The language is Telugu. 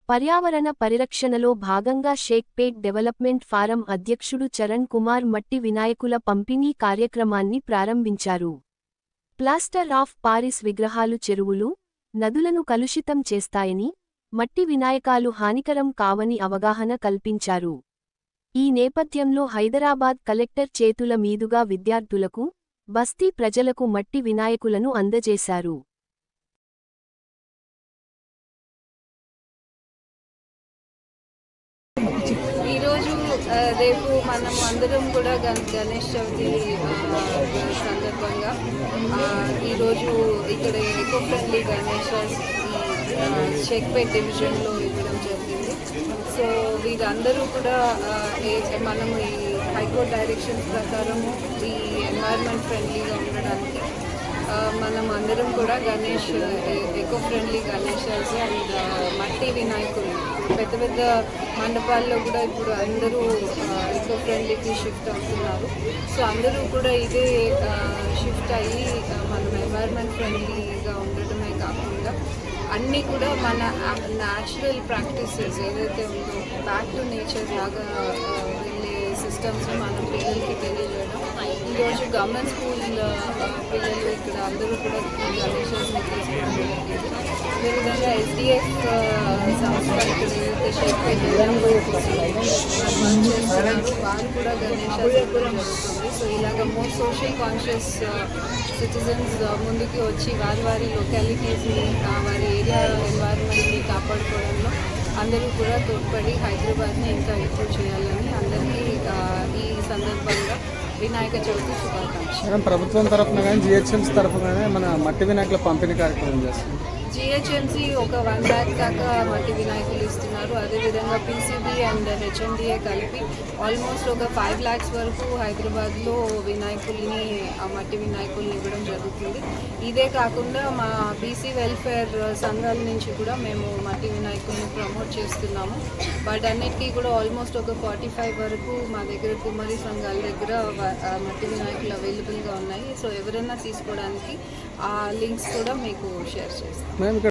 పర్యావరణ పరిరక్షణలో భాగంగా షేక్పేట్ డెవలప్మెంట్ ఫారం అధ్యక్షుడు చరణ్ కుమార్ మట్టి వినాయకుల పంపిణీ కార్యక్రమాన్ని ప్రారంభించారు. ప్లాస్టర్ ఆఫ్ పారిస్ విగ్రహాలు చెరువులు, నదులను కలుషితం చేస్తాయని, మట్టి వినాయకాలు హానికరం కావని అవగాహన కల్పించారు. ఈ నేపథ్యంలో హైదరాబాద్ కలెక్టర్ చేతుల మీదుగా విద్యార్థులకు, బస్తీ ప్రజలకు మట్టి వినాయకులను అందజేశారు. ఈరోజు రేపు మనం అందరం కూడా గణేష్ చవితి సందర్భంగా ఈరోజు ఇక్కడ ఎకో ఫ్రెండ్లీ గణేషస్ షేక్పేట్ డివిజన్లో ఇవ్వడం జరిగింది. సో వీరందరూ కూడా మనము ఈ హైకోర్టు డైరెక్షన్స్ ప్రకారము ఈ ఎన్వైర్న్మెంట్ ఫ్రెండ్లీగా ఉండడానికి మనం అందరం కూడా Ganesh eco friendly Ganesha's and మట్టి వినాయకులు పెద్ద పెద్ద మండపాల్లో కూడా ఇప్పుడు అందరూ ఎకో ఫ్రెండ్లీకి షిఫ్ట్ అవుతున్నారు. సో అందరూ కూడా ఇదే షిఫ్ట్ అయ్యి మనం ఎన్వైర్న్మెంట్ ఫ్రెండ్లీగా ఉండటమే కాకుండా అన్నీ కూడా మన న్యాచురల్ ప్రాక్టీసెస్ ఏదైతే ఉందో బ్యాక్ టు నేచర్ లాగా వెళ్ళే సిస్టమ్స్ మనం పిల్లలకి తెలియజేయడం. ఈరోజు గవర్నమెంట్ స్కూల్ పిల్లలు ఇక్కడ అందరూ కూడా గణేషస్ని తీసుకోవడం జరిగింది. అదేవిధంగా ఎస్డిఎఫ్ సంస్థ ఇక్కడ ఏదైతే షేక్పేట్ వారు కూడా గణేషాలు జరుగుతుంది. సో ఇలాగ మోర్ సోషల్ కాన్షియస్ సిటిజన్స్ ముందుకు వచ్చి వారి లొకాలిటీస్ని వారి ఏరియా ఎన్వైరన్మెంట్ని కాపాడుకోవడంలో అందరూ కూడా తోడ్పడి హైదరాబాద్ని ఇంకా ఇంప్రూవ్ చేయాలని అందరికీ ఈ సందర్భంగా వినాయక చవితి శుభాకాంక్షలు. ప్రభుత్వం తరఫున కానీ జిహెచ్ఎంసీ తరఫున కానీ మన మట్టి వినాయకుల పంపిణీ కార్యక్రమం చేస్తుంది. జిహెచ్ఎంసీ ఒక 1 lakh దాకా మట్టి వినాయకులు ఇస్తున్నారు. అదేవిధంగా పీసీబీ అండ్ హెచ్ఎండిఏ కలిపి ఆల్మోస్ట్ ఒక 5 lakhs వరకు హైదరాబాద్లో వినాయకుల్ని మట్టి వినాయకుల్ని ఇవ్వడం జరుగుతుంది. ఇదే కాకుండా మా బీసీ వెల్ఫేర్ సంఘాల నుంచి కూడా మేము మట్టి వినాయకుల్ని ప్రమోట్ చేస్తున్నాము. వాటన్నిటికీ కూడా ఆల్మోస్ట్ ఒక 45 వరకు మా దగ్గర కుమ్మరి సంఘాల దగ్గర మట్టి వినాయకులు అవైలబుల్గా ఉన్నాయి. సో ఎవరైనా తీసుకోవడానికి ఆ లింక్స్ కూడా మీకు షేర్ చేస్తాం.